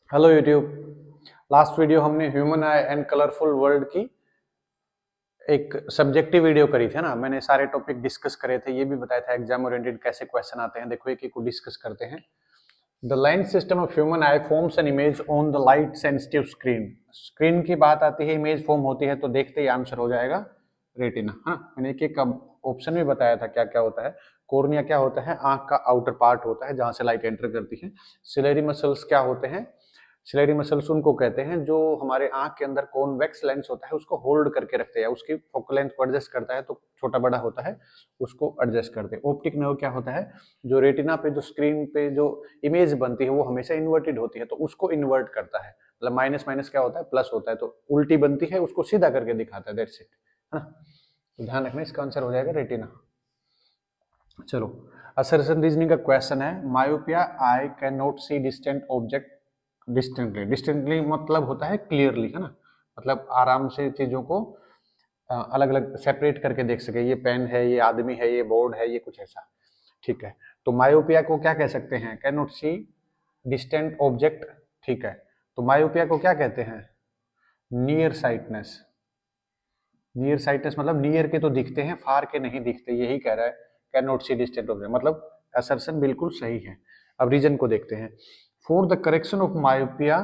Hello YouTube. Last video हमने human I and colourful world की एक सब्जेक्टिव वीडियो करी थी ना। मैंने सारे टॉपिक डिस्कस करे थे, ये भी बताया था एग्जाम ओरिएंटेड कैसे क्वेश्चन आते हैं। देखो एक एक को डिस्कस करते हैं। The lens system of human I forms an image on the light sensitive screen. Screen की बात आती है, इमेज फॉर्म होती है तो देखते ही आंसर हो जाएगा रेटिना। हाँ, मैंने एक एक ऑप्शन भी बताया था क्या क्या होता है। कॉर्निया क्या होता है? आंख का आउटर पार्ट होता है जहां से लाइट एंटर करती है। सिलेरी मसल्स क्या होते हैं? सिलेरी मसल्स उनको कहते हैं जो हमारे आंख के अंदर कॉन्वेक्स लेंस होता है उसको होल्ड करके रखते हैं, उसकी फोकल लेंथ को एडजस्ट करता है तो छोटा बड़ा होता है, उसको एडजस्ट करते हैं। ऑप्टिक नर्व क्या होता है? जो रेटिना पे जो स्क्रीन पे जो इमेज बनती है वो हमेशा इन्वर्टेड होती है तो उसको इन्वर्ट करता है। मतलब माइनस माइनस क्या होता है? प्लस होता है, तो उल्टी बनती है उसको सीधा करके दिखाता है। दैट्स इट, है ना। तो ध्यान रखना, इसका आंसर हो जाएगा रेटिना। चलो, असर्शन रीजनिंग का क्वेश्चन है। Myopia I can not see distant object distantly. Distantly मतलब होता है क्लियरली, है ना। मतलब आराम से चीजों को अलग अलग सेपरेट करके देख सके। ये पेन है, ये आदमी है, ये बोर्ड है, ये कुछ ऐसा। ठीक है, तो मायोपिया को क्या कह सकते हैं? Can not see distant object. ठीक है, तो मायोपिया को क्या कहते हैं? Near sightedness. नियर साइटनेस मतलब नियर के तो दिखते हैं, फार के नहीं दिखते, यही कह रहा है। Can not see distant object मतलब असर्शन बिल्कुल सही है। अब रीजन को देखते हैं। For the correction of myopia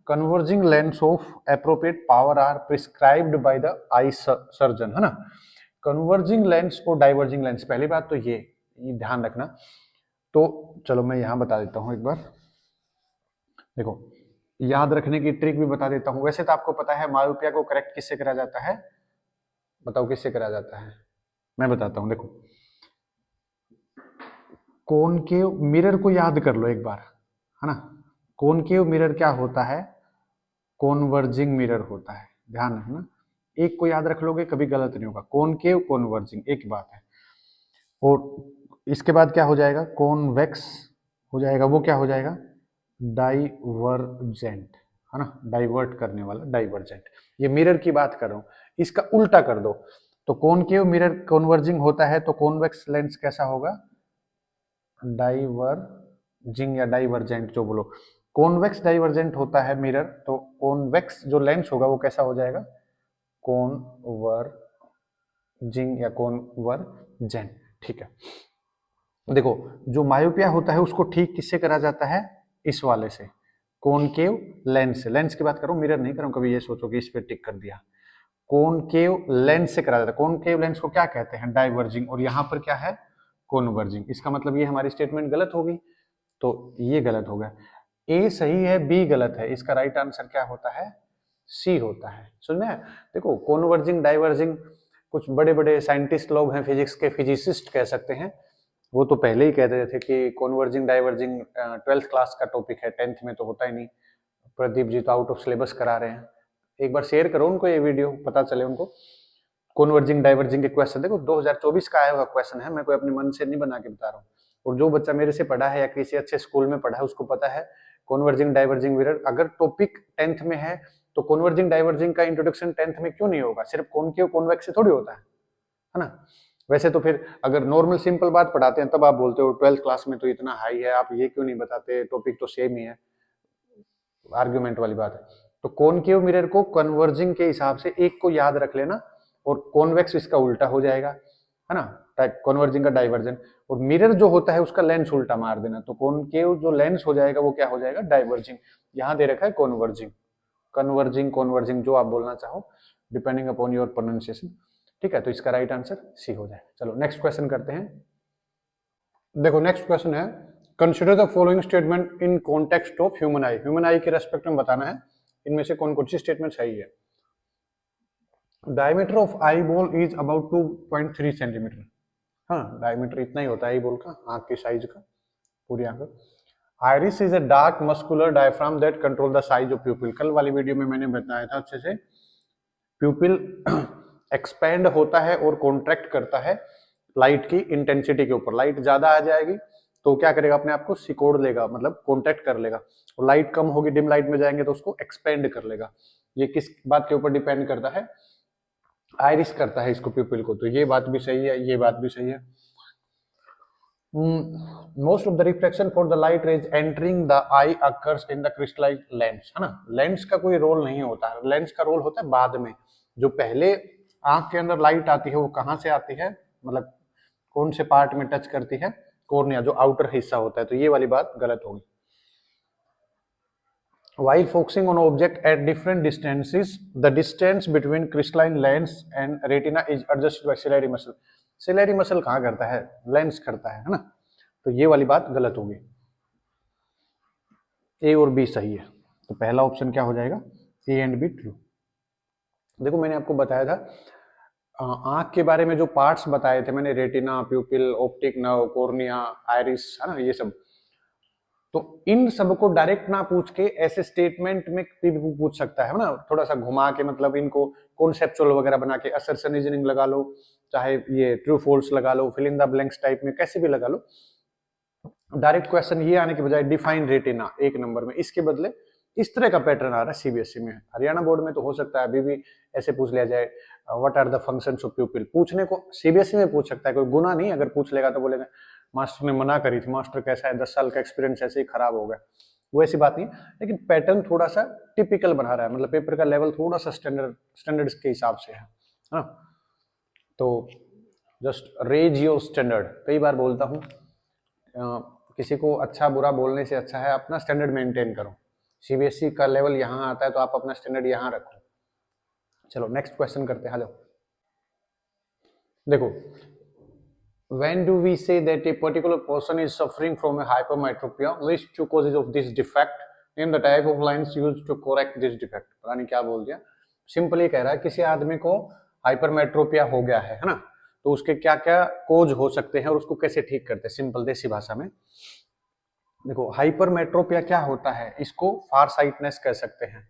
converging lens of appropriate power are prescribed by the eye surgeon, है ना। कन्वर्जिंग लेंस और डाइवर्जिंग लेंस, पहली बात तो ये ध्यान रखना। तो चलो मैं यहां बता देता हूं एक बार। देखो, याद रखने की ट्रिक भी बता देता हूं। वैसे तो आपको पता है मायोपिया को करेक्ट किससे करा जाता है? बताओ किससे करा जाता है? मैं बताता हूं, देखो। कॉनकेव मिरर को याद कर लो एक बार, है ना। कॉनकेव मिरर क्या होता है? कॉन्वर्जिंग मिरर होता है। ध्यान रखना, एक को याद रख लोगे कभी गलत नहीं होगा। कॉनकेव कॉन्वर्जिंग एक बात है। और इसके बाद क्या हो जाएगा? कॉन्वेक्स हो जाएगा। वो क्या हो जाएगा? डाइवर्जेंट, है ना। डाइवर्ट करने वाला, डाइवर्जेंट। ये मिरर की बात कर रहा हूं, इसका उल्टा कर दो। तो कॉनकेव मिरर कॉन्वर्जिंग होता है तो कॉन्वेक्स लेंस कैसा होगा? डाइवर्जिंग या डाइवर्जेंट जो बोलो। कॉन्वेक्स डाइवर्जेंट होता है मिरर, तो कॉन्वेक्स जो लेंस होगा वो कैसा हो जाएगा? कॉन्वर्जिंग या कॉन्वर्जेंट। ठीक है, देखो, जो मायोपिया होता है उसको ठीक किससे करा जाता है? इस वाले से, कॉनकेव लेंस से। लेंस की बात करूं, मिरर नहीं करूं। कभी ये सोचो कि इस पे टिक कर दिया। कॉनकेव लेंस से करा जाता है। कॉनकेव लेंस को क्या कहते हैं? डाइवर्जिंग। और यहां पर क्या है? कॉन्वर्जिंग। इसका मतलब ये हमारी स्टेटमेंट गलत होगी, तो ये गलत हो गया। ए सही है, बी गलत है। इसका राइट आंसर क्या होता है? सी होता है। सुन में देखो, कॉन्वर्जिंग डाइवर्जिंग कुछ बड़े बड़े साइंटिस्ट लोग हैं, फिजिक्स के फिजिसिस्ट कह सकते हैं, वो तो पहले ही कहते थे कि कॉन्वर्जिंग डाइवर्जिंग 12th क्लास का टॉपिक है, 10th में तो होता ही नहीं। प्रदीप जी तो आउट ऑफ सिलेबस करा रहे हैं। एक बार शेयर करो उनको ये वीडियो, पता चले उनको। कॉन्वर्जिंग डाइवर्जिंग के क्वेश्चन देखो, 2024 का आया हुआ क्वेश्चन है, मैं कोई अपने मन से नहीं बना के बता रहा हूँ। और जो बच्चा मेरे से पढ़ा है या किसी अच्छे स्कूल में पढ़ा है उसको पता है कॉन्वर्जिंग डाइवर्जिंग मिरर। अगर टॉपिक 10th में है तो कॉन्वर्जिंग डाइवर्जिंग का इंट्रोडक्शन 10th में क्यों नहीं होगा? सिर्फ कॉनकेव कॉन्वेक्स से थोड़ी होता है ना। वैसे तो फिर अगर नॉर्मल सिंपल बात पढ़ाते हैं तब आप बोलते हो 12th क्लास में तो इतना हाई है, आप ये क्यों नहीं बताते, टॉपिक तो सेम ही है। आर्ग्यूमेंट वाली बात है। तो कॉनकेव मिरर को कन्वर्जिंग के हिसाब से एक को याद रख लेना, और कॉन्वेक्स इसका उल्टा हो जाएगा, है ना। कन्वर्जिंग का डाइवर्जन। और मिरर जो होता है उसका लेंस उल्टा मार देना, तो कॉनकेव जो लेंस हो जाएगा वो क्या हो जाएगा? डाइवर्जिंग। यहां दे रखा है कॉन्वर्जिंग। कन्वर्जिंग कॉन्वर्जिंग जो आप बोलना चाहो, डिपेंडिंग अपॉन योर प्रोनाउंसिएशन। ठीक है, तो इसका राइट आंसर सी हो जाएगा। चलो नेक्स्ट क्वेश्चन करते हैं। देखो नेक्स्ट क्वेश्चन है, consider the following statement in context of human I. Human आई के रेस्पेक्ट में बताना है इनमें से कौन कौन सी स्टेटमेंट सही है। Diameter of eye ball is about 2.3 centimetre. हाँ, डायमीटर इतना ही होता है आई बॉल का, आंख की साइज का, पूरी आंख। Iris is a dark muscular diaphragm that control the size of प्यूपिल। कल वाली वीडियो में मैंने बताया था अच्छे से। प्यूपिल एक्सपेंड होता है और कॉन्ट्रैक्ट करता है लाइट की इंटेंसिटी के ऊपर। लाइट ज्यादा आ जाएगी तो क्या करेगा? अपने आप को सिकोड़ लेगा, मतलब कॉन्ट्रैक्ट कर लेगा। और लाइट कम होगी, डिम लाइट में जाएंगे तो उसको एक्सपेंड कर लेगा। ये किस बात के ऊपर डिपेंड करता है? आइरिस करता है इसको, प्यूपिल को। तो ये बात भी सही है, ये बात भी सही है। Most of the reflection for the light rays entering the I occurs in the crystalline lens, है ना। लेंस का कोई रोल नहीं होता है, लेंस का रोल होता है बाद में। जो पहले आंख के अंदर लाइट आती है वो कहाँ से आती है, मतलब कौन से पार्ट में टच करती है, कॉर्निया, जो आउटर हिस्सा होता है। तो ये वाली बात गलत होगी। While focusing on object at different distances, the distance between crystalline lens and retina is adjusted by ciliary muscle. Ciliary muscle कहाँ करता है, लेंस करता है ना। तो ये वाली बात गलत होगी, ए और बी सही है। तो पहला ऑप्शन क्या हो जाएगा, ए एंड बी ट्रू। देखो मैंने आपको बताया था आंख के बारे में जो पार्ट्स बताए थे मैंने, retina, प्यूपिल, optic nerve, cornea, iris, है ना, ये सब। तो इन सबको डायरेक्ट ना पूछ के ऐसे स्टेटमेंट में भी पूछ सकता है ना, थोड़ा सा घुमा के, मतलब इनको कॉन्सेप्चुअल वगैरह बना के, असर्शन रीजनिंग लगा लो, चाहे ये ट्रू फॉल्स लगा लो, fill in the blanks type में कैसे भी लगा लो। डायरेक्ट क्वेश्चन ये आने के बजाय डिफाइन रेटिना एक नंबर में, इसके बदले इस तरह का पैटर्न आ रहा है सीबीएसई में। हरियाणा बोर्ड में तो हो सकता है अभी भी ऐसे पूछ लिया जाए, what are the functions of pupil. पूछने को सीबीएसई में पूछ सकता है, कोई गुना नहीं। अगर पूछ लेगा तो बोलेगा मास्टर ने मना करी थी, मास्टर कैसा है, 10 साल का एक्सपीरियंस ऐसे ही खराब हो गया। वो ऐसी बात नहीं, लेकिन पैटर्न थोड़ा सा टिपिकल बना रहा है, मतलब पेपर का लेवल थोड़ा सा स्टैंडर्ड्स के हिसाब से है ना। तो जस्ट रेज योर स्टैंडर्ड, कई बार बोलता हूँ, किसी को अच्छा बुरा बोलने से अच्छा है अपना स्टैंडर्ड मेंटेन करो। सीबीएसई का लेवल यहाँ आता है तो आप अपना स्टैंडर्ड यहाँ रखो। चलो नेक्स्ट क्वेश्चन करते हैं। हेलो, देखो, when do we say that a particular person is suffering from a hypermetropia? List two causes of this defect. Name the type of lines used to correct this defect. पता नहीं क्या बोल दिया। Simply कह रहा है किसी आदमी को हाइपरमेट्रोपिया हो गया है ना, तो उसके क्या क्या कोज हो सकते हैं और उसको कैसे ठीक करते हैं, सिंपल देसी भाषा में। देखो हाइपरमेट्रोपिया क्या होता है, इसको फार साइटनेस कह सकते हैं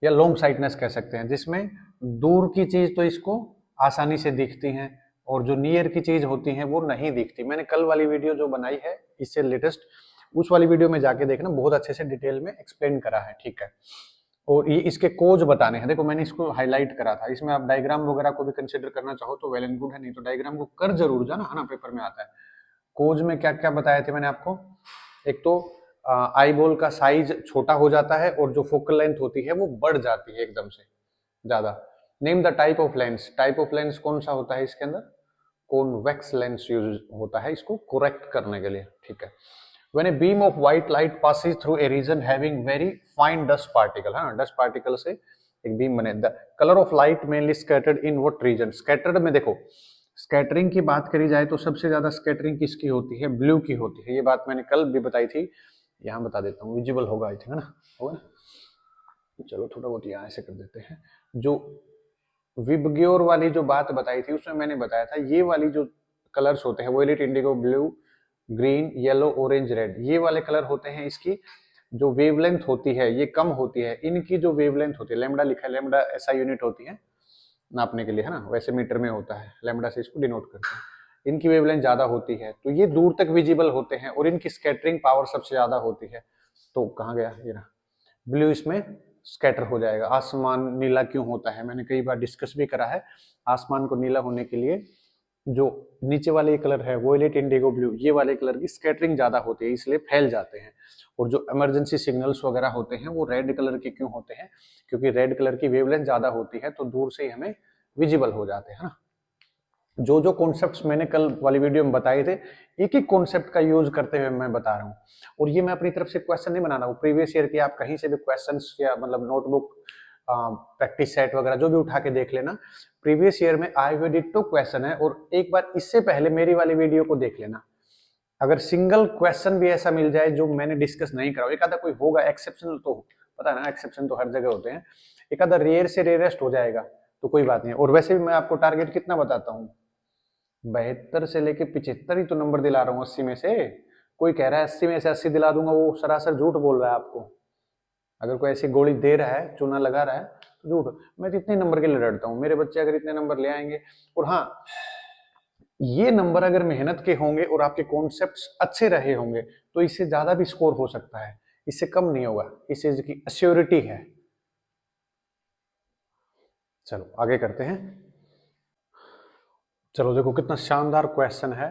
या लॉन्ग साइटनेस कह सकते हैं, जिसमें दूर की चीज तो इसको आसानी से दिखती हैं और जो नियर की चीज होती है वो नहीं दिखती। मैंने कल वाली वीडियो जो बनाई है इससे लेटेस्ट, उस वाली वीडियो में जाके देखना, बहुत अच्छे से डिटेल में एक्सप्लेन करा है, ठीक है। और ये इसके कोज बताने हैं। देखो मैंने इसको हाईलाइट करा था, इसमें आप डायग्राम वगैरह को भी कंसिडर करना चाहो तो वेल एंड गुड है, नहीं तो डायग्राम को कर जरूर जाना, है ना, पेपर में आता है। कोज में क्या क्या बताए थे मैंने आपको, एक तो आई बॉल का साइज छोटा हो जाता है और जो फोकल लेंथ होती है वो बढ़ जाती है एकदम से ज्यादा। Name the type of lens, type of lens कौन सा होता है इसके अंदर, कॉन्वेक्स लेंस यूज होता है इसको करेक्ट करने के लिए, ठीक है। When a beam of white light passes through a region having very fine dust particle, हाँ डस्ट पार्टिकल से एक बीम बने। The colour of light mainly scattered in what reason, scattered में देखो स्कैटरिंग की बात करी जाए तो सबसे ज्यादा स्कैटरिंग किसकी होती है, ब्लू की होती है। ये बात मैंने कल भी बताई थी, यहाँ बता देता हूँ, विजिबल होगा आई थिंक, है ना, होगा। चलो थोड़ा बहुत यहाँ ऐसे कर देते हैं। जो विबग्योर वाली जो बात बताई थी उसमें मैंने बताया था ये वाली जो कलर्स होते हैं, violet, indigo, blue, green, yellow, orange, red, ये वाले कलर होते हैं। इसकी जो वेवलेंथ होती है ये कम होती है, इनकी जो वेवलेंथ होती है, लैम्बडा लिखा है, लैम्बडा ऐसा यूनिट होती है नापने के लिए, है ना, वैसे मीटर में होता है, लैम्बडा से इसको डिनोट करते हैं। इनकी वेवलेंथ ज्यादा होती है तो ये दूर तक विजिबल होते हैं और इनकी स्कैटरिंग पावर सबसे ज्यादा होती है। तो कहाँ गया ये रहा, ब्लू इसमें स्कैटर हो जाएगा। आसमान नीला क्यों होता है, मैंने कई बार डिस्कस भी करा है। आसमान को नीला होने के लिए जो नीचे वाले कलर है वोयलेट, इंडिगो, ब्लू, ये वाले कलर की स्कैटरिंग ज्यादा होती है इसलिए फैल जाते हैं। और जो इमरजेंसी सिग्नल्स वगैरह होते हैं वो रेड कलर के क्यों होते हैं, क्योंकि रेड कलर की वेवलेंथ ज्यादा होती है तो दूर से ही हमें विजिबल हो जाते हैं ना। जो जो कॉन्सेप्ट्स मैंने कल वाली वीडियो में बताए थे, एक एक कॉन्सेप्ट का यूज करते हुए मैं बता रहा हूँ। और ये मैं अपनी तरफ से क्वेश्चन नहीं बना रहा हूँ, प्रीवियस ईयर के आप कहीं से भी क्वेश्चंस या मतलब नोटबुक, प्रैक्टिस सेट वगैरह जो भी उठा के देख लेना, प्रीवियस ईयर में आए हुए डिट्टो क्वेश्चन है। और एक बार इससे पहले मेरी वाली वीडियो को देख लेना, अगर सिंगल क्वेश्चन भी ऐसा मिल जाए जो मैंने डिस्कस नहीं करा, एक आधा कोई होगा एक्सेप्शनल, तो पता है ना, एक्सेप्शन तो हर जगह होते हैं, एक आधा रेयर से रेयरेस्ट हो जाएगा तो कोई बात नहीं। और वैसे भी मैं आपको टारगेट कितना बताता हूँ, 72 से लेके 75 ही तो नंबर दिला रहा हूँ 80 में से। कोई कह रहा है 80 में से 80 दिला दूंगा, वो सरासर झूठ बोल रहा है आपको। अगर कोई ऐसी गोली दे रहा है, चूना लगा रहा है, तो झूठ। मैं तो इतने नंबर के लिए लड़ता हूँ, मेरे बच्चे अगर इतने नंबर ले आएंगे, और हाँ ये नंबर अगर मेहनत के होंगे और आपके कॉन्सेप्ट्स अच्छे रहे होंगे तो इससे ज्यादा भी स्कोर हो सकता है, इससे कम नहीं होगा, इस चीज की अश्योरिटी है। चलो आगे करते हैं। चलो देखो कितना शानदार क्वेश्चन है।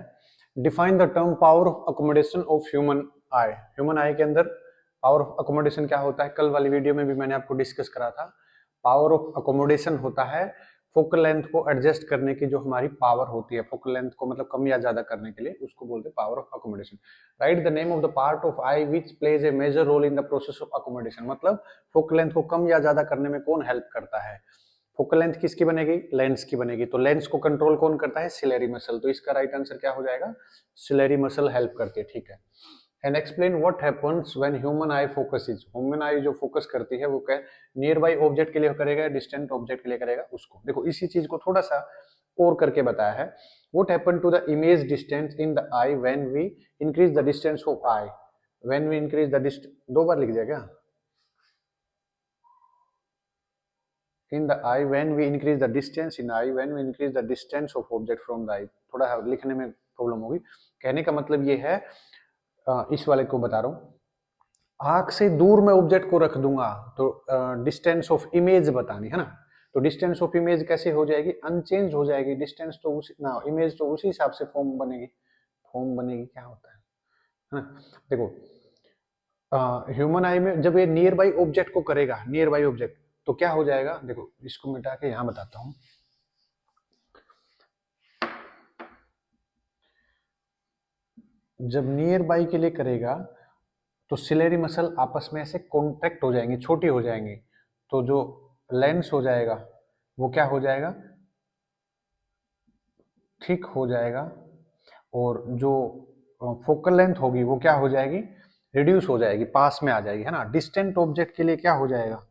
Define the term power of accommodation of human I. Human आई के अंदर पावर ऑफ अकोमोडेशन क्या होता है, कल वाली वीडियो में भी मैंने आपको डिस्कस करा था। पावर ऑफ अकोमोडेशन होता है फोकल लेंथ को एडजस्ट करने की जो हमारी पावर होती है, फोकल लेंथ को मतलब कम या ज्यादा करने के लिए, उसको बोलते हैं power of accommodation. Write the name of the part of eye which plays a major role in the process of accommodation, मतलब फोकल लेंथ को कम या ज्यादा करने में कौन हेल्प करता है। फोकल लेंथ किसकी बनेगी, लेंस की बनेगी। तो लेंस को कंट्रोल कौन करता है, सिलेरी मसल। तो इसका राइट आंसर क्या हो जाएगा, सिलेरी मसल हेल्प करती है, ठीक है। And explain what happens when human I focuses. Human आई जो फोकस करती है वो क्या नियर बाई ऑब्जेक्ट के लिए करेगा, डिस्टेंट ऑब्जेक्ट के लिए करेगा, उसको देखो इसी चीज को थोड़ा सा और करके बताया है। What happen to the image distance in the eye when we increase the distance of eye, when we increase the distance, दो बार लिख दिया क्या, in the eye when we increase the distance in eye when we increase the distance of object from the eye। थोड़ा लिखने में problem होगी, कहने का मतलब ये है, इस वाले को बता रहा हूँ, आंख से दूर में ऑब्जेक्ट को रख दूंगा तो डिस्टेंस ऑफ इमेज बतानी है ना। तो डिस्टेंस ऑफ इमेज कैसे हो जाएगी, अनचेंज हो जाएगी। डिस्टेंस तो उसी ना, इमेज तो उसी हिसाब से फॉर्म बनेगी, फॉर्म बनेगी, क्या होता है ना। देखो ह्यूमन आई में जब ये नियर बाई ऑब्जेक्ट को करेगा, नियर बाई ऑब्जेक्ट, तो क्या हो जाएगा, देखो इसको मिटा के यहां बताता हूं। जब नियर बाई के लिए करेगा तो सिलेरी मसल आपस में ऐसे कॉन्ट्रैक्ट हो जाएंगी, छोटी हो जाएंगी, तो जो लेंस हो जाएगा वो क्या हो जाएगा, थिक हो जाएगा, और जो फोकल लेंथ होगी वो क्या हो जाएगी, रिड्यूस हो जाएगी, पास में आ जाएगी, है ना। डिस्टेंट ऑब्जेक्ट के लिए क्या हो जाएगा,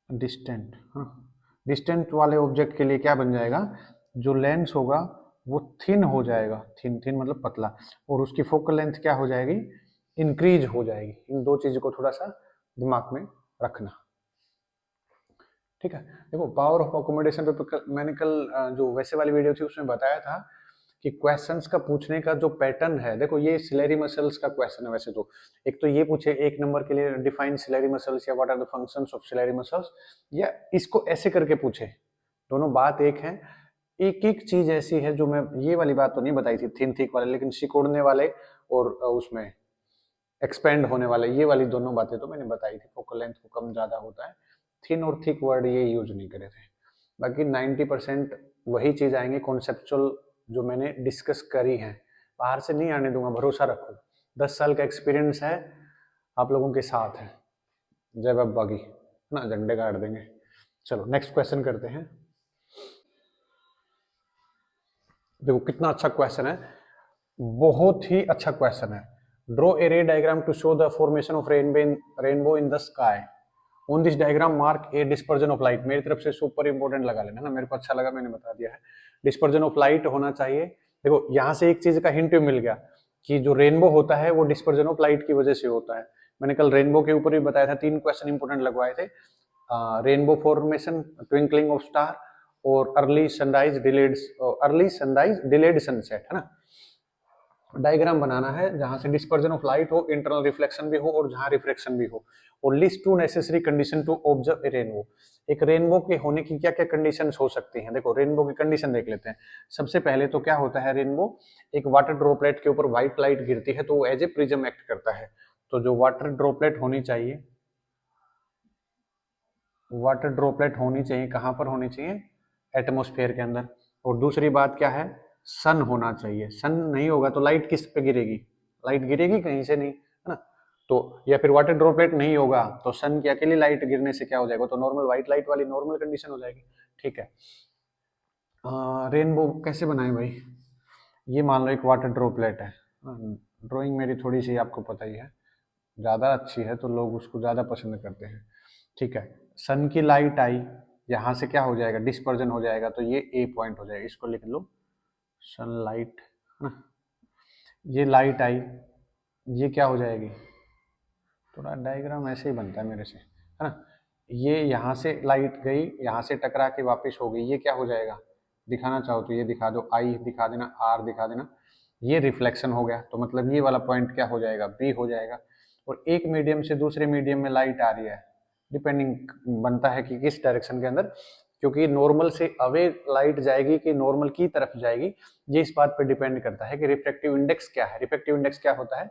डिस्टेंट, हाँ, डिस्टेंट वाले ऑब्जेक्ट के लिए क्या बन जाएगा, जो लेंस होगा वो थिन हो जाएगा, थिन थिन मतलब पतला, और उसकी फोकल लेंथ क्या हो जाएगी, इंक्रीज हो जाएगी। इन दो चीजों को थोड़ा सा दिमाग में रखना, ठीक है। देखो पावर ऑफ अकोमोडेशन पे मैंने कल जो वैसे वाली वीडियो थी उसमें बताया था कि क्वेश्चंस का पूछने का जो पैटर्न है, देखो ये सिलेरी मसल्स का क्वेश्चन है वैसे तो, एक तो ये पूछे एक नंबर के लिए डिफाइन सिलेरी मसल्स या what are the functions of ciliary muscles, या इसको ऐसे करके पूछे, दोनों बात एक है। एक एक चीज ऐसी है जो मैं ये वाली बात तो नहीं बताई थी थिन थिक वाले, लेकिन सिकोड़ने वाले और उसमें एक्सपेंड होने वाले, ये वाली दोनों बातें तो मैंने बताई थी। फोकल लेंथ को कम ज्यादा होता है, थिन और थिक वर्ड ये यूज नहीं करे थे। बाकी 90% वही चीज आएंगे कॉन्सेप्चुअल जो मैंने डिस्कस करी है, बाहर से नहीं आने दूंगा, भरोसा रखो। 10 साल का एक्सपीरियंस है आप लोगों के साथ है, जय बाब बागी ना, झंडे गाड़ देंगे। चलो नेक्स्ट क्वेश्चन करते हैं। देखो कितना अच्छा क्वेश्चन है, बहुत ही अच्छा क्वेश्चन है। Draw a ray diagram to show the formation of rainbow in the sky. On this diagram mark a dispersion of light. मेरी तरफ से सुपर इंपोर्टेंट लगा लेना ना, मेरे को अच्छा लगा मैंने बता दिया है। डिस्पर्जन ऑफ लाइट होना चाहिए। देखो यहाँ से एक चीज का हिंट मिल गया कि जो रेनबो होता है वो डिस्पर्जन ऑफ लाइट की वजह से होता है। मैंने कल रेनबो के ऊपर भी बताया था, 3 क्वेश्चन इंपोर्टेंट लगवाए थे, rainbow formation, twinkling of star और अर्ली सनराइज डिलेड सनसेट, है ना। डायग्राम बनाना है जहां से डिस्पर्जन ऑफ लाइट हो, इंटरनल रिफ्लेक्शन भी हो और जहां रिफ्लेक्शन भी हो, और list 2 necessary condition to observe a rainbow. एक रेनबो के होने की क्या क्या कंडीशंस हो सकती हैं, देखो रेनबो की कंडीशन देख लेते हैं। सबसे पहले तो क्या होता है, रेनबो एक वाटर ड्रॉपलेट के ऊपर व्हाइट लाइट गिरती है तो वो एज ए प्रिज्म एक्ट करता है। तो जो वाटर ड्रॉपलेट होनी चाहिए, वाटर ड्रॉपलेट होनी चाहिए, कहां पर होनी चाहिए, एटमॉस्फेयर के अंदर। और दूसरी बात क्या है, सन होना चाहिए। सन नहीं होगा तो लाइट किस पे गिरेगी, लाइट गिरेगी कहीं से नहीं, है ना। तो या फिर वाटर ड्रॉपलेट नहीं होगा तो सन की अकेली लाइट गिरने से क्या हो जाएगा, तो नॉर्मल व्हाइट लाइट वाली नॉर्मल कंडीशन हो जाएगी, ठीक है। रेनबो कैसे बनाए भाई, ये मान लो एक वाटर ड्रॉपलेट है। ड्राइंग मेरी थोड़ी सी आपको पता ही है ज़्यादा अच्छी है तो लोग उसको ज़्यादा पसंद करते हैं, ठीक है। सन की लाइट आई, यहाँ से क्या हो जाएगा, डिस्पर्जन हो जाएगा, तो ये ए पॉइंट हो जाएगा, इसको लिख लो सनलाइट, है ना। ये लाइट आई, ये क्या हो जाएगी, थोड़ा डायग्राम ऐसे ही बनता है मेरे से, है ना। ये यहाँ से लाइट गई, यहाँ से टकरा के वापस हो गई, ये क्या हो जाएगा, दिखाना चाहो तो ये दिखा दो, आई दिखा देना, आर दिखा देना, ये रिफ्लेक्शन हो गया, तो मतलब ये वाला पॉइंट क्या हो जाएगा, बी हो जाएगा। और एक मीडियम से दूसरे मीडियम में लाइट आ रही है, डिपेंडिंग बनता है कि किस डायरेक्शन के अंदर क्योंकि नॉर्मल से अवे लाइट जाएगी कि नॉर्मल की तरफ जाएगी, ये इस बात पर डिपेंड करता है कि रिफ्रैक्टिव इंडेक्स क्या है। रिफ्रैक्टिव इंडेक्स क्या होता है,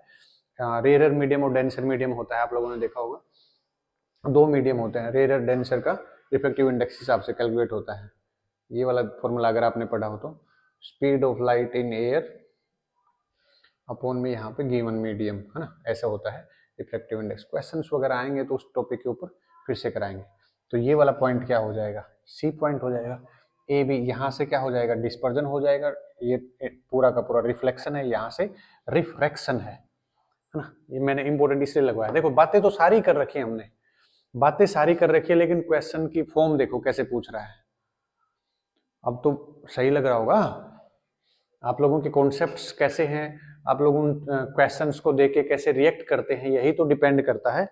रेयर मीडियम और डेंसर मीडियम होता है, आप लोगों ने देखा होगा 2 मीडियम होते हैं, रेयर डेंसर का रिफ्रैक्टिव इंडेक्स हिसाब से कैलकुलेट होता है। ये वाला फॉर्मूला अगर आपने पढ़ा हो तो speed of light in air upon में यहाँ पे गिवन मीडियम, है ना, ऐसा होता है रिफ्रैक्टिव इंडेक्स। क्वेश्चंस वगैरह आएंगे तो उस टॉपिक के ऊपर फिर से कराएंगे। तो ये वाला पॉइंट क्या हो जाएगा, सी पॉइंट हो जाएगा। ए बी यहाँ से क्या हो जाएगा, डिस्पर्जन हो जाएगा, ये पूरा का पूरा रिफ्लेक्शन है, यहाँ से रिफ्रैक्शन है ना। ये मैंने इंपॉर्टेंट इसलिए लगवाया। देखो बातें तो सारी कर रखी है हमने, बातें सारी कर रखी है, लेकिन क्वेश्चन की फॉर्म देखो कैसे पूछ रहा है। अब तो सही लग रहा होगा, आप लोगों के कॉन्सेप्ट्स कैसे हैं, आप लोग उन क्वेश्चंस को देख के कैसे रिएक्ट करते हैं, यही तो डिपेंड करता है।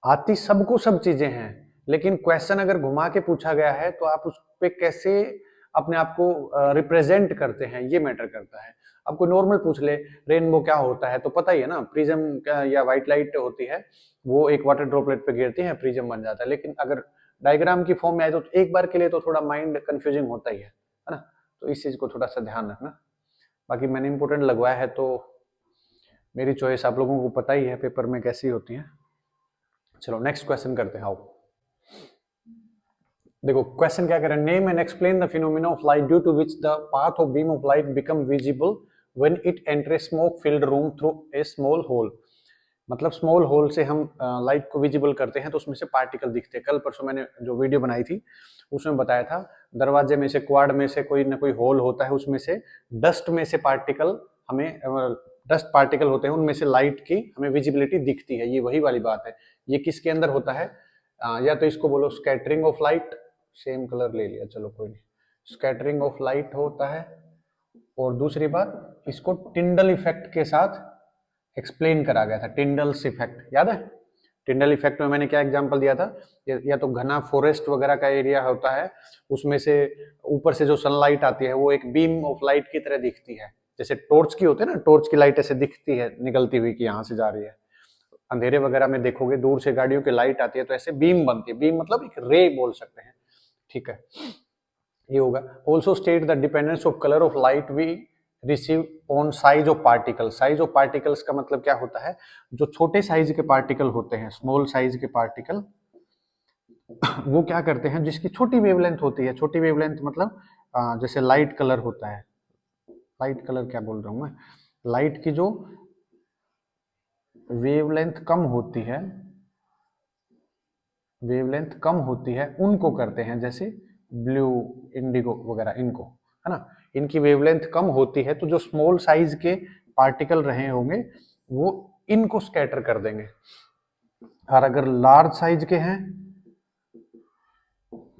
आती सबको सब चीजें हैं, लेकिन क्वेश्चन अगर घुमा के पूछा गया है तो आप उस पे कैसे अपने आप को रिप्रेजेंट करते हैं, ये मैटर करता है। अब कोई नॉर्मल पूछ ले रेनबो क्या होता है, तो पता ही है ना, प्रिज्म या व्हाइट लाइट होती है, वो एक वाटर ड्रॉपलेट पे गिरती है, प्रिज्म बन जाता है। लेकिन अगर डायग्राम की फॉर्म में आए तो एक बार के लिए तो थोड़ा माइंड कंफ्यूजिंग होता ही है ना। तो इस चीज को थोड़ा सा ध्यान रखना। बाकी मैंने इंपोर्टेंट लगवाया है तो मेरी चॉइस आप लोगों को पता ही है पेपर में कैसी होती है। चलो नेक्स्ट क्वेश्चन करते हैं। आओ देखो क्वेश्चन क्या कह रहा है, name and explain the phenomena of light due to which the path of beam of light become visible when it enter smoke filled room through a small hole. मतलब small hole से हम light को visible करते हैं तो उसमें से particle दिखते हैं। कल परसों मैंने जो वीडियो बनाई थी उसमें बताया था, दरवाजे में से क्वाड में से कोई ना कोई होल होता है, उसमें से डस्ट में से पार्टिकल हमें डस्ट पार्टिकल होते हैं, उनमें से लाइट की हमें विजिबिलिटी दिखती है। ये वही वाली बात है। ये किसके अंदर होता है, या तो इसको बोलो scattering of light, same colour ले लिया चलो कोई नहीं, स्कैटरिंग ऑफ लाइट होता है। और दूसरी बात इसको टिंडल इफेक्ट के साथ एक्सप्लेन करा गया था, टिंडल्स इफेक्ट याद है। टिंडल इफेक्ट में मैंने क्या एग्जांपल दिया था, या तो घना फॉरेस्ट वगैरह का एरिया होता है, उसमें से ऊपर से जो सनलाइट आती है वो एक बीम ऑफ लाइट की तरह दिखती है, जैसे टॉर्च की होती है ना, टॉर्च की लाइट ऐसे दिखती है निकलती हुई कि यहाँ से जा रही है। अंधेरे वगैरह में देखोगे दूर से गाड़ियों की लाइट आती है तो ऐसे बीम बनती है, बीम मतलब एक रे बोल सकते हैं, ठीक है, ये होगा। Also state the dependence of colour of light we receive on size of particle. Size of particles का मतलब क्या होता है, जो छोटे साइज के पार्टिकल होते हैं, स्मॉल साइज के पार्टिकल, वो क्या करते हैं, जिसकी छोटी वेवलेंथ होती है, छोटी वेवलेंथ मतलब जैसे लाइट कलर होता है, लाइट कलर क्या बोल रहा हूं मैं, लाइट की जो वेवलेंथ कम होती है, वेवलेंथ कम होती है उनको करते हैं, जैसे ब्लू, इंडिगो वगैरह, इनको, है ना, इनकी वेवलेंथ कम होती है तो जो स्मॉल साइज के पार्टिकल रहे होंगे वो इनको स्कैटर कर देंगे। और अगर लार्ज साइज के हैं,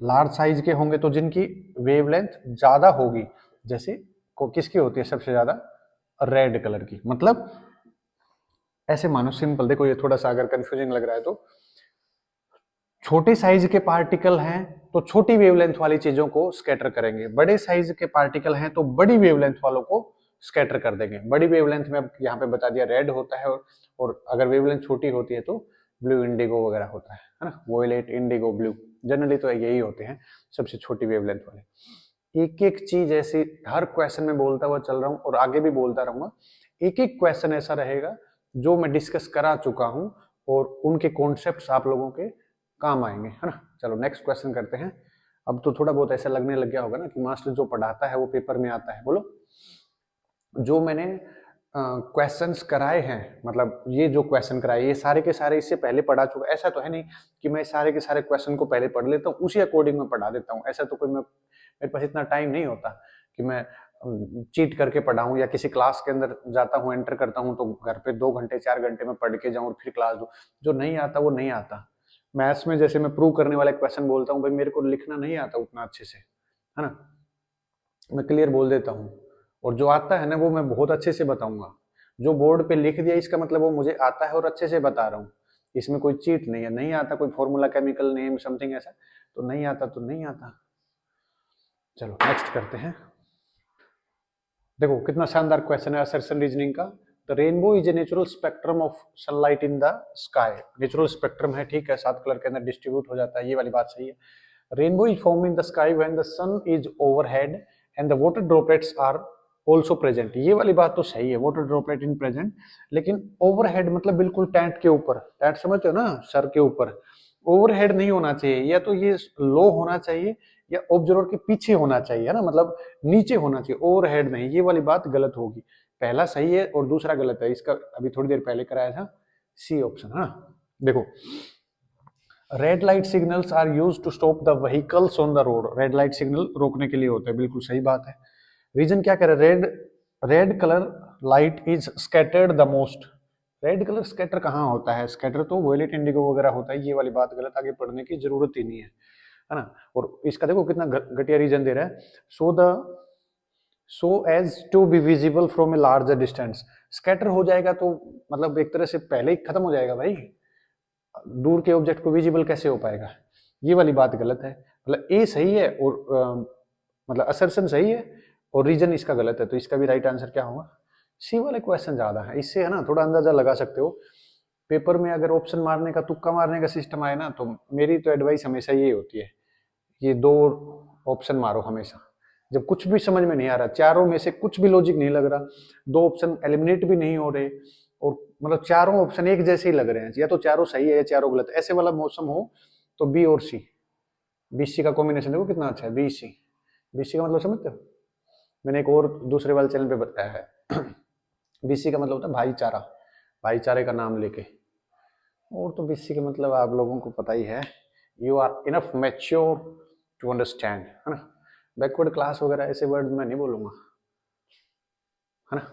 लार्ज साइज के होंगे तो जिनकी वेवलेंथ ज्यादा होगी, जैसे को किसकी होती है सबसे ज्यादा, रेड कलर की। मतलब ऐसे मानो सिंपल, देखो ये थोड़ा सा अगर कंफ्यूजिंग लग रहा है तो छोटे साइज के पार्टिकल हैं तो छोटी वेवलेंथ वाली चीजों को स्कैटर करेंगे, बड़े साइज के पार्टिकल हैं तो बड़ी वेवलेंथ वालों को स्कैटर कर देंगे। बड़ी वेवलेंथ में यहाँ पे बता दिया रेड होता है, और अगर वेवलेंथ छोटी होती है तो ब्लू, इंडिगो वगैरह होता है ना, वोयलेट, इंडिगो, ब्लू, जनरली तो यही होते हैं सबसे छोटी वेवलेंथ वाले। एक एक चीज ऐसी हर क्वेश्चन में बोलता हुआ चल रहा हूँ और आगे भी बोलता रहूंगा। एक एक क्वेश्चन ऐसा रहेगा जो मैं डिस्कस करा चुका हूँ और उनके कॉन्सेप्ट्स आप लोगों के काम आएंगे, है ना। चलो नेक्स्ट क्वेश्चन करते हैं। अब तो थोड़ा बहुत ऐसा लगने लग गया होगा ना कि मास्टर जो पढ़ाता है वो पेपर में आता है। बोलो, जो मैंने क्वेश्चंस कराए हैं, मतलब ये जो क्वेश्चन कराए ये सारे के सारे इससे पहले पढ़ा चुका। ऐसा तो है नहीं कि मैं सारे के सारे क्वेश्चन को पहले पढ़ लेता हूँ उसी अकॉर्डिंग में पढ़ा देता हूँ, ऐसा तो कोई, मेरे पास इतना टाइम नहीं होता कि मैं चीट करके पढ़ाऊं या किसी क्लास के अंदर जाता हूँ, एंटर करता हूँ तो घर पे 2 घंटे 4 घंटे में पढ़ के जाऊँ और फिर क्लास दूं। जो नहीं आता वो नहीं आता। मैथ्स में जैसे मैं प्रूव करने वाले क्वेश्चन बोलता हूँ, भाई मेरे को लिखना नहीं आता उतना अच्छे से, है ना, मैं क्लियर बोल देता हूँ, और जो आता है ना वो मैं बहुत अच्छे से बताऊंगा। जो बोर्ड पे लिख दिया इसका मतलब वो मुझे आता है और अच्छे से बता रहा हूँ, इसमें कोई चीट नहीं है। नहीं आता कोई फॉर्मूला, केमिकल नेम, समथिंग ऐसा, तो नहीं आता तो नहीं आता। चलो नेक्स्ट करते हैं। देखो कितना शानदार क्वेश्चन है असर्शन रीजनिंग का। The rainbow is a natural spectrum of sunlight in the sky. Natural spectrum है, ठीक है, 7 कलर के अंदर डिस्ट्रीब्यूट हो जाता है, ये वाली बात सही है। Rainbow is form in the sky when the sun is overhead and the water droplets are also present. ये वाली बात तो सही है, वाटर ड्रॉपलेट इन प्रेजेंट, लेकिन ओवरहेड मतलब बिल्कुल टैंट के ऊपर, टैंट समझते हो ना, सर के ऊपर। ओवरहेड नहीं होना चाहिए, या तो ये लो होना चाहिए या ऑब्जर्वर के पीछे होना चाहिए, है ना, मतलब नीचे होना चाहिए, ओवरहेड नहीं। ये वाली बात गलत होगी, पहला सही है और दूसरा गलत है। इसका अभी थोड़ी देर पहले कराया था, सी ऑप्शन, है ना। देखो, red light signals are use to stop the vehicles on the road. Red light signal रोकने के लिए होते हैं, बिल्कुल सही बात है। रीजन क्या कह रहे हैं, red colour light is scattered the most. Red colour scatter कहाँ होता है, स्कैटर तो वोयलेट इंडिगो वगैरह होता है। ये वाली बात गलत, आगे पढ़ने की जरूरत ही नहीं है ना। और इसका देखो कितना घटिया रीजन दे रहा है, so as to be visible from a larger distance. Scatter हो जाएगा तो मतलब एक तरह से पहले ही खत्म हो जाएगा भाई, दूर के ऑब्जेक्ट को विजिबल कैसे हो पाएगा। ये वाली बात गलत है, मतलब ए सही है और मतलब असर्शन सही है और रीजन इसका गलत है। तो इसका भी राइट आंसर क्या होगा, सी वाले क्वेश्चन ज्यादा है। इससे है ना थोड़ा अंदाजा लगा सकते हो। पेपर में अगर ऑप्शन मारने का, तुक्का मारने का सिस्टम आए ना, तो मेरी तो एडवाइस हमेशा ये होती है, ये दो ऑप्शन मारो हमेशा। जब कुछ भी समझ में नहीं आ रहा, चारों में से कुछ भी लॉजिक नहीं लग रहा, दो ऑप्शन एलिमिनेट भी नहीं हो रहे और मतलब चारों ऑप्शन एक जैसे ही लग रहे हैं, या तो चारों सही है या चारों गलत, ऐसे वाला मौसम हो तो बी और सी, बी सी का कॉम्बिनेशन देखो कितना अच्छा है, बी सी। बी सी का मतलब समझते हो, मैंने एक और दूसरे वाले चैनल पे बताया है। बीसी का मतलब होता है भाईचारा, भाईचारे का नाम लेके। और तो बीसी का मतलब आप लोगों को पता ही है, you are enough mature to understand, है ना। बैकवर्ड क्लास वगैरह ऐसे वर्ड मैं नहीं बोलूंगा, है ना।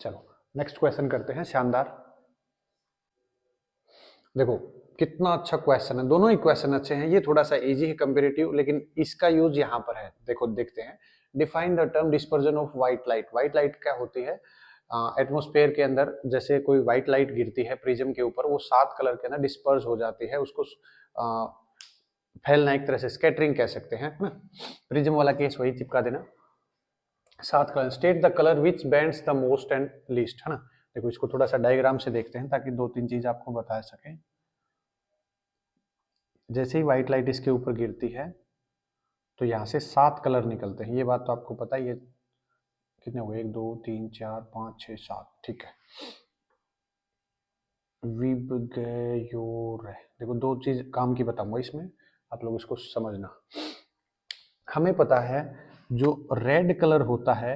चलो नेक्स्ट क्वेश्चन करते हैं, शानदार। देखो कितना अच्छा क्वेश्चन है, दोनों ही क्वेश्चन अच्छे हैं। ये थोड़ा सा इजी है कंपेरेटिव, लेकिन इसका यूज यहाँ पर है। देखो देखते हैं, define the term dispersion of white light. White light क्या होती है, एटमॉस्फेयर के अंदर जैसे कोई व्हाइट लाइट गिरती है प्रिज्म के ऊपर, वो 7 कलर के अंदर डिस्पर्स हो जाती है, उसको फैलना, एक तरह से स्कैटरिंग कह सकते हैं ना। प्रिज्म वाला केस वही चिपका देना। 7 colour, state the colour which bands the most and least, है ना। देखो इसको थोड़ा सा डायग्राम से देखते हैं ताकि 2-3 चीज आपको बता सके। जैसे ही व्हाइट लाइट इसके ऊपर गिरती है तो यहाँ से 7 कलर निकलते हैं, ये बात तो आपको पता ही है। कितने हुए, 1 2 3 4 5 6 7, ठीक है। देखो 2 चीज काम की बताऊंगा इसमें, आप लोग इसको समझना। हमें पता है जो रेड कलर होता है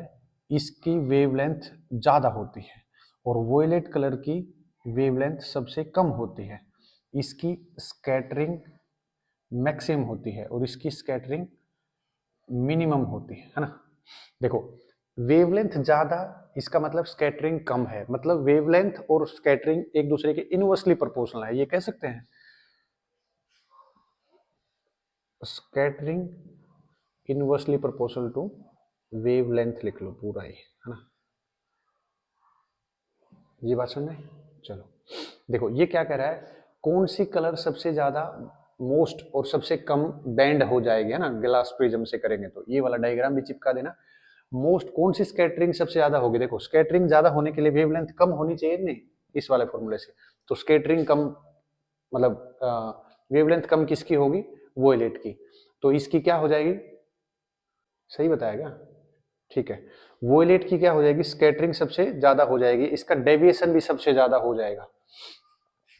इसकी वेवलेंथ ज्यादा होती है और वोयलेट कलर की वेवलेंथ सबसे कम होती है। इसकी स्कैटरिंग मैक्सिमम होती है और इसकी स्कैटरिंग मिनिमम होती है ना। देखो वेवलेंथ ज्यादा, इसका मतलब स्कैटरिंग कम है, मतलब वेवलेंथ और स्कैटरिंग एक दूसरे के इनवर्सली प्रोपोर्शनल है, ये कह सकते हैं। Scattering inversely proportional to wavelength लिख लो पूरा ही, है ना। ये बात समझ में। चलो देखो ये क्या कह रहा है, कौन सी कलर सबसे ज्यादा मोस्ट और सबसे कम बैंड हो जाएगी, है ना, ग्लास प्रिज्म से करेंगे तो। ये वाला डायग्राम भी चिपका देना। मोस्ट कौन सी स्कैटरिंग सबसे ज्यादा होगी, देखो स्कैटरिंग ज्यादा होने के लिए वेवलेंथ कम होनी चाहिए नहीं, इस वाले फॉर्मूले से। तो स्कैटरिंग कम मतलब वेवलेंथ कम किसकी होगी, वोयलेट की। तो इसकी क्या हो जाएगी, सही बताएगा, ठीक है। वोयलेट की क्या हो जाएगी, स्कैटरिंग सबसे ज्यादा हो जाएगी, इसका डेविएशन भी सबसे ज्यादा हो जाएगा।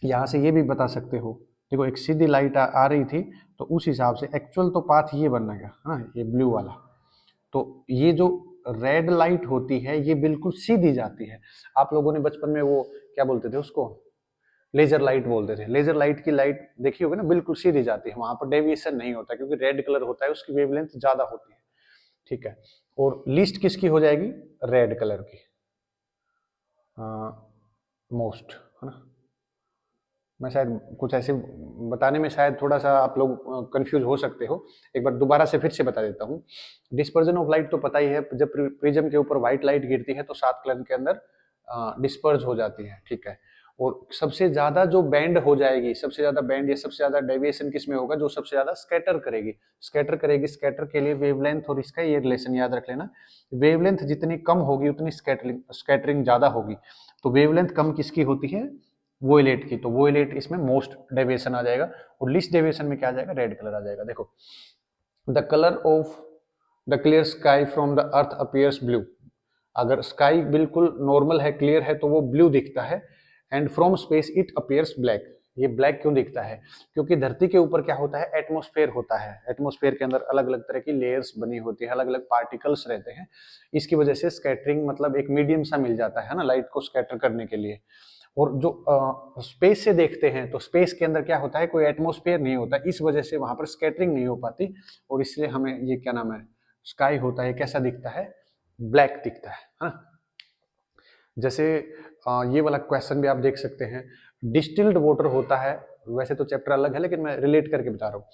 यहां से ये भी बता सकते हो, देखो एक सीधी लाइट आ रही थी तो उस हिसाब से एक्चुअल तो पाथ ये बनेगा, है ना, ये ब्लू वाला। तो ये जो रेड लाइट होती है ये बिल्कुल सीधी जाती है। आप लोगों ने बचपन में वो क्या बोलते थे उसको, लेजर लाइट बोलते थे। लेजर लाइट की लाइट देखी होगी ना, बिल्कुल सीधी जाती है, वहां पर डेविएशन नहीं होता क्योंकि रेड कलर होता है, उसकी वेवलेंथ ज्यादा होती है, ठीक है। और लीस्ट किसकी हो जाएगी, रेड कलर की मोस्ट, है ना। मैं शायद कुछ ऐसे बताने में शायद थोड़ा सा आप लोग कंफ्यूज हो सकते हो, एक बार दोबारा से फिर से बता देता हूँ। डिस्पर्जन ऑफ लाइट तो पता ही है, जब प्रिज्म के ऊपर व्हाइट लाइट गिरती है तो 7 कलर के अंदर डिस्पर्ज हो जाती है, ठीक है। और सबसे ज्यादा जो बैंड हो जाएगी, सबसे ज्यादा बैंड या सबसे ज्यादा डेविएशन किस में होगा, जो सबसे ज्यादा स्कैटर करेगी। स्कैटर के लिए वेवलेंथ और इसका ये रिलेशन याद रख लेना, वेवलेंथ जितनी कम होगी उतनी स्कैटरिंग ज्यादा होगी। तो वेवलेंथ कम किसकी होती है, वोयलेट की, तो वोयलेट इसमें मोस्ट डेविएशन आ जाएगा, और लीस्ट डेविएशन में क्या आ जाएगा, रेड कलर आ जाएगा। देखो, the colour of the clear sky from the earth appears blue, अगर स्काई बिल्कुल नॉर्मल है, क्लियर है, तो वो ब्लू दिखता है। And from space it appears black, ये ब्लैक क्यों दिखता है, क्योंकि धरती के ऊपर क्या होता है, एटमॉस्फेयर होता है, एटमॉस्फेयर के अंदर अलग अलग तरह की लेयर्स बनी होती है, अलग अलग पार्टिकल्स रहते हैं, इसकी वजह से स्कैटरिंग मतलब एक मीडियम सा मिल जाता है ना लाइट को स्कैटर करने के लिए। और जो स्पेस से देखते हैं तो स्पेस के अंदर क्या होता है, कोई एटमॉस्फेयर नहीं होता, इस वजह से वहां पर स्कैटरिंग नहीं हो पाती, और इसलिए हमें ये क्या नाम है, स्काई होता है, कैसा दिखता है, ब्लैक दिखता है ना। जैसे ये वाला क्वेश्चन भी आप देख सकते हैं, डिस्टिल्ड वाटर होता है, वैसे तो चैप्टर अलग है लेकिन मैं रिलेट करके बता रहा हूँ।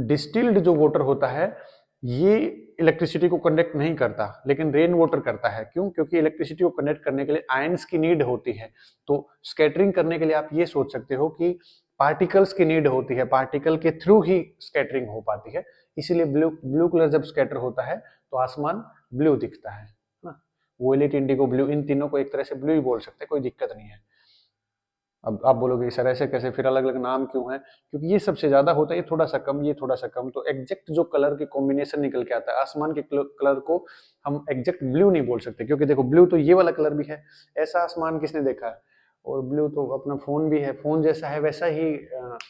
डिस्टिल्ड जो वाटर होता है ये इलेक्ट्रिसिटी को कंडक्ट नहीं करता, लेकिन रेन वाटर करता है। क्यों? क्योंकि इलेक्ट्रिसिटी को कंडक्ट करने के लिए आयंस की नीड होती है। तो स्कैटरिंग करने के लिए आप ये सोच सकते हो कि पार्टिकल्स की नीड होती है, पार्टिकल के थ्रू ही स्कैटरिंग हो पाती है, इसीलिए ब्लू ब्लू कलर जब स्कैटर होता है तो आसमान ब्लू दिखता है ना। वोयलेट, इंडिगो, ब्लू, इन तीनों को एक तरह से ब्लू ही बोल सकते हैं, कोई दिक्कत नहीं है। अब आप बोलोगे सर ऐसे कैसे, फिर अलग अलग नाम क्यों है, क्योंकि ये सबसे ज्यादा होता है, ये थोड़ा सा कम, ये थोड़ा सा कम, तो एग्जैक्ट जो कलर की कॉम्बिनेशन निकल के आता है, आसमान के कलर को हम एग्जैक्ट ब्लू नहीं बोल सकते, क्योंकि देखो ब्लू तो ये वाला कलर भी है, ऐसा आसमान किसने देखा है, और ब्लू तो अपना फोन भी है, फोन जैसा है वैसा ही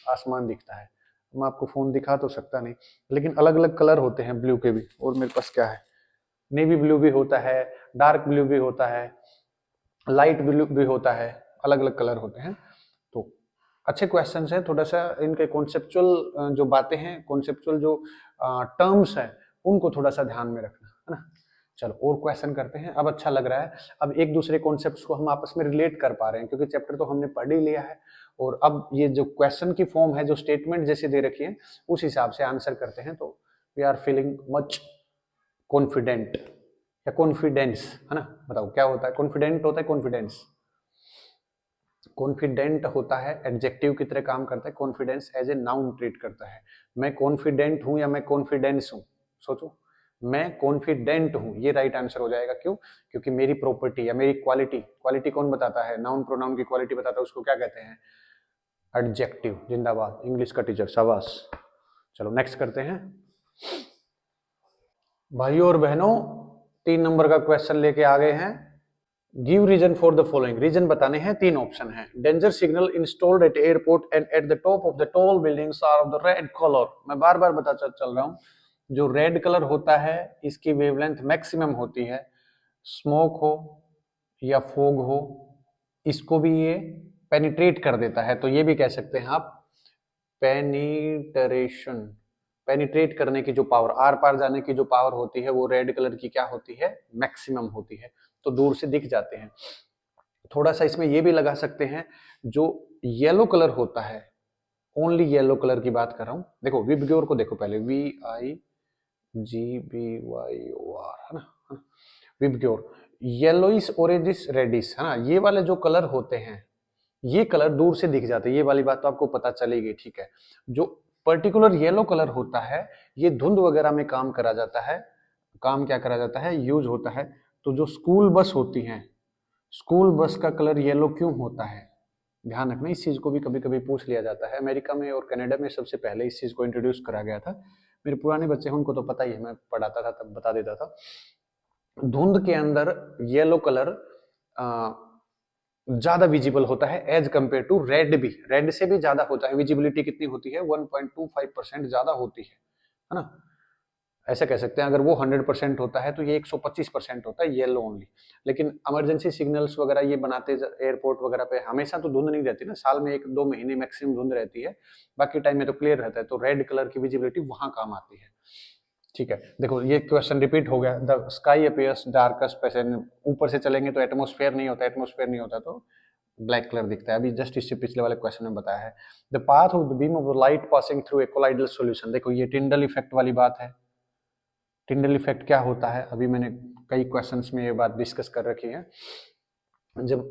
आसमान दिखता है। मैं आपको फोन दिखा तो सकता नहीं, लेकिन अलग अलग कलर होते हैं ब्लू के भी। और मेरे पास क्या है, नेवी ब्लू भी होता है, डार्क ब्लू भी होता है, लाइट ब्लू भी होता है, अलग अलग कलर होते हैं। तो अच्छे क्वेश्चंस हैं, थोड़ा सा इनके कॉन्सेप्चुअल जो बातें हैं, कॉन्सेप्चुअल जो टर्म्स हैं, उनको थोड़ा सा ध्यान में रखना है ना। चलो और क्वेश्चन करते हैं, अब अच्छा लग रहा है, अब एक दूसरे कॉन्सेप्ट्स को हम आपस में रिलेट कर पा रहे हैं, क्योंकि चैप्टर तो हमने पढ़ ही लिया है, और अब ये जो क्वेश्चन की फॉर्म है, जो स्टेटमेंट जैसे दे रखी है, उस हिसाब से आंसर करते हैं, तो we are feeling much confident या कॉन्फिडेंस, है ना। बताओ क्या होता है, कॉन्फिडेंट होता है कॉन्फिडेंस, कॉन्फिडेंट होता है एडजेक्टिव की तरह काम करता है, confidence as a noun treat करता है। मैं कॉन्फिडेंट हूं या मैं कॉन्फिडेंस हूं, सोचो, मैं कॉन्फिडेंट हूं, ये राइट आंसर हो जाएगा। क्यों? क्योंकि मेरी प्रॉपर्टी या मेरी क्वालिटी, क्वालिटी कौन बताता है, नाउन प्रोनाउन की क्वालिटी बताता है, उसको क्या कहते हैं, एडजेक्टिव। जिंदाबाद, इंग्लिश का टीचर, शाबाश। चलो नेक्स्ट करते हैं भाइयों और बहनों, 3 नंबर का क्वेश्चन लेके आ गए हैं। Give reason for the following, reason बताने हैं, 3 ऑप्शन है। Danger signal installed at airport and at the top of the tall buildings are of the red colour. मैं बार बार बताता चल रहा हूं, जो रेड कलर होता है इसकी वेवलेंथ मैक्सिमम होती है, स्मोक हो या फोग हो, इसको भी ये पेनिट्रेट कर देता है, तो ये भी कह सकते हैं आप पेनिट्रेशन। पेनिट्रेट करने की जो पावर, आर पार जाने की जो पावर होती है, वो रेड कलर की क्या होती है, मैक्सिमम होती है, तो दूर से दिख जाते हैं। थोड़ा सा इसमें ये भी लगा सकते हैं, जो येलो कलर होता है, ओनली येलो कलर की बात कर रहा हूं, देखो विबग्योर को देखो पहले, VIGBYOR, है ना, विबग्योर, येलोइस ऑरेंजिस रेडिस, है ना, ये वाले जो कलर होते हैं, ये कलर दूर से दिख जाते हैं, ये वाली बात तो आपको पता चलेगी, ठीक है। जो पर्टिकुलर येलो कलर होता है, ये धुंध वगैरह में काम करा जाता है, काम क्या करा जाता है, यूज होता है। तो जो स्कूल बस होती हैं, स्कूल बस का कलर येलो क्यों होता है, ध्यान रखना, इस चीज को भी कभी कभी पूछ लिया जाता है। अमेरिका में और कनाडा में सबसे पहले इस चीज को इंट्रोड्यूस करा गया था। मेरे पुराने बच्चे हैं उनको तो पता ही है, मैं पढ़ाता था तब बता देता था। धुंध के अंदर येलो कलर ज्यादा विजिबल होता है एज कंपेयर टू रेड, भी रेड से भी ज्यादा होता है, विजिबिलिटी कितनी होती है, 1.25% ज्यादा होती है ना। ऐसे कह सकते हैं, अगर वो 100% होता है तो ये 125% होता है येलो ओनली। लेकिन इमरजेंसी सिग्नल्स वगैरह ये बनाते एयरपोर्ट वगैरह पे, हमेशा तो धुंध नहीं रहती ना, साल में 1-2 महीने मैक्सिमम धुंध रहती है, बाकी टाइम में तो क्लियर रहता है, तो रेड कलर की विजिबिलिटी वहां काम आती है, ठीक है। देखो ये क्वेश्चन रिपीट हो गया, द स्काई अपीयर्स डार्कस्ट पैसेज, ऊपर से चलेंगे तो एटमोस्फेयर नहीं होता, एटमोस्फेयर नहीं होता तो ब्लैक कलर दिखता है, अभी जस्ट इससे पिछले वाले क्वेश्चन में बताया है। The path of the beam of the light passing through a colloidal solution, देखो ये टिंडल इफेक्ट वाली बात है। टिंडल इफेक्ट क्या होता है, अभी मैंने कई क्वेश्चंस में ये बात डिस्कस कर रखी है। जब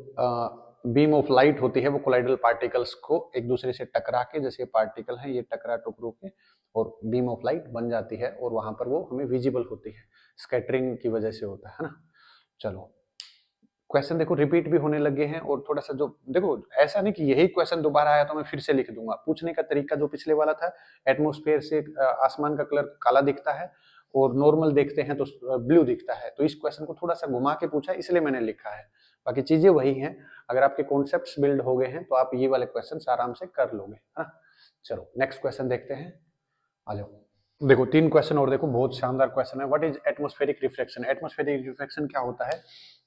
बीम ऑफ लाइट होती है, वो कोलाइडल पार्टिकल्स को एक दूसरे से टकरा के, जैसे पार्टिकल है ये टकरा टुकड़ों के, और बीम ऑफ लाइट बन जाती है, और वहां पर वो हमें विजिबल होती है, स्कैटरिंग की वजह से होता है ना। चलो क्वेश्चन देखो रिपीट भी होने लगे हैं, और थोड़ा सा जो देखो ऐसा नहीं कि यही क्वेश्चन दोबारा आया तो मैं फिर से लिख दूंगा। पूछने का तरीका जो पिछले वाला था, एटमॉस्फेयर से आसमान का कलर काला दिखता है और नॉर्मल देखते हैं तो ब्लू दिखता है, तो इस क्वेश्चन को थोड़ा सा घुमा के पूछा इसलिए मैंने लिखा है। बाकी चीजें वही हैं। अगर आपके कॉन्सेप्ट्स बिल्ड हो गए हैं तो आप ये वाले क्वेश्चन आराम से कर लोगे, है ना। चलो नेक्स्ट क्वेश्चन देखते हैं, आ जाओ। देखो 3 क्वेश्चन और देखो, बहुत शानदार क्वेश्चन है। What is atmospheric reflection? Atmospheric reflection क्या होता है?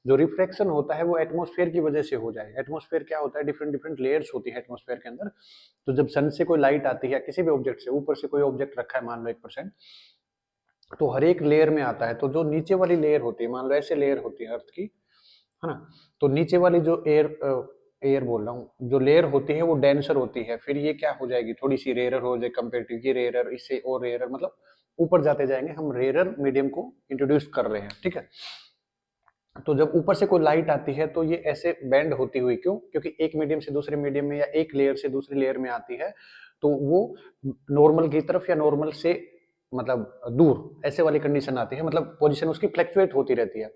जो रिफ्लेक्शन होता है वो एटमॉस्फेयर की वजह से हो जाए। एटमॉस्फेयर क्या होता है? डिफरेंट डिफरेंट लेयर्स होती है एटमॉस्फेयर के अंदर। तो जब सन से कोई लाइट आती है, किसी भी ऑब्जेक्ट से, ऊपर से कोई ऑब्जेक्ट रखा है मान लो 1%, तो हर एक लेयर में आता है। तो जो नीचे वाली लेयर होती है, मान लो ऐसे लेयर होती है अर्थ की, है ना, तो नीचे वाली जो एयर बोल रहा हूँ, जो लेयर होती है वो डेंसर होती है। फिर ये क्या हो जाएगी, थोड़ी सी रेयरर हो जाए कंपेरेटिव, ये रेयरर, इससे और रेयरर, मतलब ऊपर जाते जाएंगे। हम रेयरर मीडियम को इंट्रोड्यूस कर रहे हैं, ठीक है। तो जब ऊपर से कोई लाइट आती है तो ये ऐसे बेंड होती हुई, क्यों? क्योंकि एक मीडियम से दूसरे मीडियम में या एक लेयर से दूसरी लेयर में आती है, तो वो नॉर्मल की तरफ या नॉर्मल से मतलब दूर, ऐसे वाली कंडीशन आती है, मतलब पोजीशन उसकी फ्लक्चुएट होती रहती है।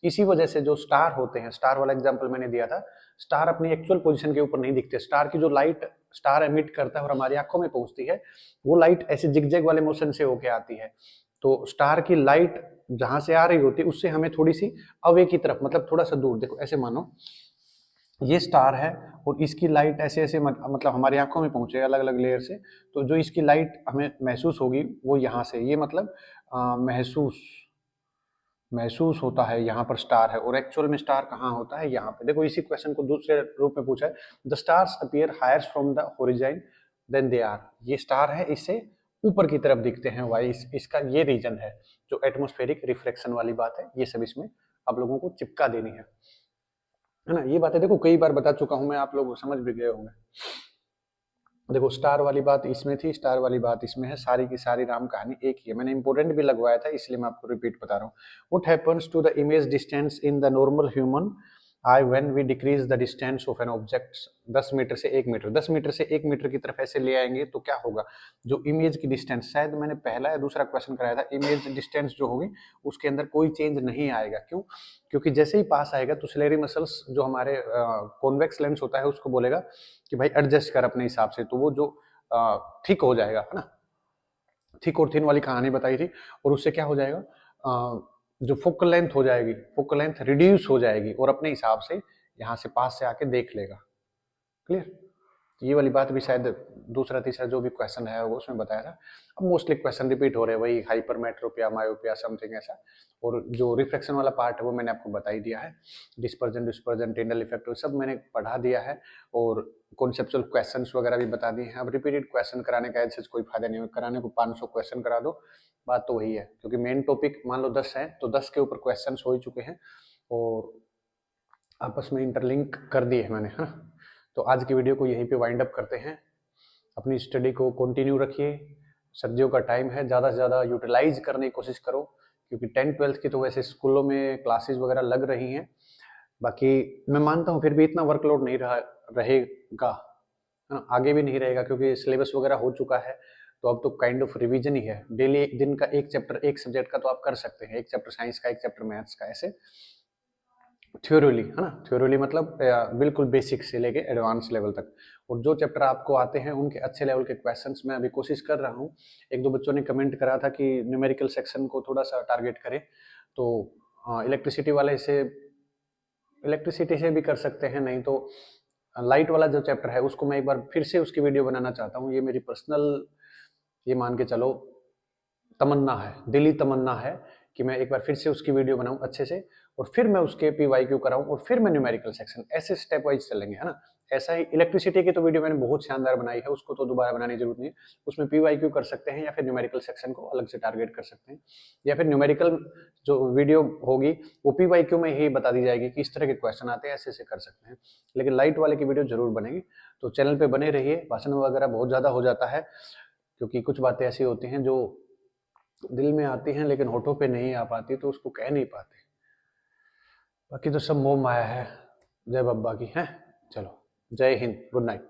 इसी वजह से जो स्टार होते हैं, स्टार वाला एग्जांपल मैंने दिया था, स्टार अपनी एक्चुअल पोजीशन के ऊपर नहीं दिखते। स्टार की जो लाइट स्टार एमिट करता है और हमारी आंखों में पहुंचती है, वो लाइट ऐसे जिगजैग वाले मोशन से होके आती है। तो स्टार की लाइट जहां से आ रही होती है उससे हमें थोड़ी सी अवे की तरफ, मतलब थोड़ा सा दूर, देखो ऐसे मानो ये स्टार है और इसकी लाइट ऐसे ऐसे मतलब हमारी आंखों में पहुंचे अलग अलग लेयर से, तो जो इसकी लाइट हमें महसूस होगी वो यहाँ से, ये मतलब महसूस होता है यहाँ पर स्टार है। और एक्चुअल में स्टार कहाँ होता है? यहाँ पे। देखो इसी क्वेश्चन को दूसरे रूप में पूछा है, the stars appear higher from the horizon than they are. ये स्टार है, इससे ऊपर की तरफ दिखते हैं। वाई इसका ये रीजन है, जो एटमॉस्फेरिक रिफ्लेक्शन वाली बात है, ये सब इसमें आप लोगों को चिपका देनी है ना। ये बातें देखो कई बार बता चुका हूं मैं, आप लोग समझ भी गए होंगे। देखो स्टार वाली बात इसमें थी, स्टार वाली बात इसमें है, सारी की सारी राम कहानी एक ही है। मैंने इंपोर्टेंट भी लगवाया था इसलिए मैं आपको रिपीट बता रहा हूँ। What happens to the image distance in the normal human eye when we decrease the distance of an object 10 metre से 1 मीटर। 10 मीटर से 1 मीटर की तरफ ऐसे ले आएंगे तो क्या होगा? जो इमेज की डिस्टेंस, शायद मैंने पहला या दूसरा क्वेश्चन कराया था, इमेज डिस्टेंस जो होगी उसके अंदर कोई चेंज नहीं आएगा। क्यों? क्योंकि जैसे ही पास आएगा तो सिलेरी मसल्स जो हमारे कॉन्वेक्स लेंस होता है उसको बोलेगा कि भाई एडजस्ट कर अपने हिसाब से, तो वो जो थिक हो जाएगा, है ना। थिक और थिन वाली कहानी बताई थी। और उससे क्या हो जाएगा, जो फोकल लेंथ हो जाएगी, फोकल लेंथ रिड्यूस हो जाएगी और अपने हिसाब से यहाँ से पास से आके देख लेगा। क्लियर? ये वाली बात भी शायद दूसरा तीसरा जो भी क्वेश्चन है वो उसमें बताया था। अब मोस्टली क्वेश्चन रिपीट हो रहे हैं, वही हाइपरमेट्रोपिया, मायोपिया, समथिंग ऐसा। और जो रिफ्लेक्शन वाला पार्ट है वो मैंने आपको बता ही दिया है। डिस्पर्जन, टिंडल इफेक्ट सब मैंने पढ़ा दिया है, और कॉन्सेप्चुअल क्वेश्चंस वगैरह भी बता दिए हैं। अब रिपीटेड क्वेश्चन कराने का ऐसे कोई फायदा नहीं है, कराने को 500 क्वेश्चन करा दो, बात तो वही है। क्योंकि मेन टॉपिक मान लो 10 है तो 10 के ऊपर क्वेश्चन हो ही चुके हैं और आपस में इंटरलिंक कर दिए हैं मैंने, है ना। तो आज की वीडियो को यहीं पे वाइंड अप करते हैं। अपनी स्टडी को कंटिन्यू रखिए, सर्दियों का टाइम है, ज़्यादा से ज़्यादा यूटिलाइज करने की कोशिश करो। क्योंकि 10th-12th की तो वैसे स्कूलों में क्लासेस वगैरह लग रही हैं, बाकी मैं मानता हूँ फिर भी इतना वर्कलोड नहीं रहेगा, है ना, आगे भी नहीं रहेगा क्योंकि सिलेबस वगैरह हो चुका है। तो अब तो काइंड ऑफ रिवीजन ही है। डेली एक दिन का एक चैप्टर एक सब्जेक्ट का तो आप कर सकते हैं, एक चैप्टर साइंस का, एक चैप्टर मैथ्स का, ऐसे थ्योरली, है ना। थ्योरली मतलब बिल्कुल बेसिक से लेके एडवांस लेवल तक। और जो चैप्टर आपको आते हैं उनके अच्छे लेवल के क्वेश्चंस मैं अभी कोशिश कर रहा हूँ। एक दो बच्चों ने कमेंट करा था कि न्यूमेरिकल सेक्शन को थोड़ा सा टारगेट करें, तो इलेक्ट्रिसिटी से भी कर सकते हैं, नहीं तो लाइट वाला जो चैप्टर है उसको मैं एक बार फिर से उसकी वीडियो बनाना चाहता हूँ। ये मेरी पर्सनल, ये मान के चलो तमन्ना है, दिली तमन्ना है कि मैं एक बार फिर से उसकी वीडियो बनाऊं अच्छे से, और फिर मैं उसके PYQ कराऊं, और फिर मैं न्यूमेरिकल सेक्शन, ऐसे स्टेप वाइज चलेंगे, है ना। ऐसा ही इलेक्ट्रिसिटी की तो वीडियो मैंने बहुत शानदार बनाई है, उसको तो दोबारा बनाने की जरूरत नहीं है। उसमें PYQ कर सकते हैं या फिर न्यूमेरिकल सेक्शन को अलग से टारगेट कर सकते हैं, या फिर न्यूमेरिकल जो वीडियो होगी वो PYQ में ही बता दी जाएगी कि इस तरह के क्वेश्चन आते हैं, ऐसे ऐसे कर सकते हैं। लेकिन लाइट वाले की वीडियो जरूर बनेगी। तो चैनल पे बने रहिए। भाषण वगैरह बहुत ज़्यादा हो जाता है क्योंकि कुछ बातें ऐसी होती हैं जो दिल में आती हैं लेकिन होठों पे नहीं आ पाती, तो उसको कह नहीं पाते। बाकी तो सब मोह माया है। जय बब्बा की है। चलो, जय हिंद, गुड नाइट।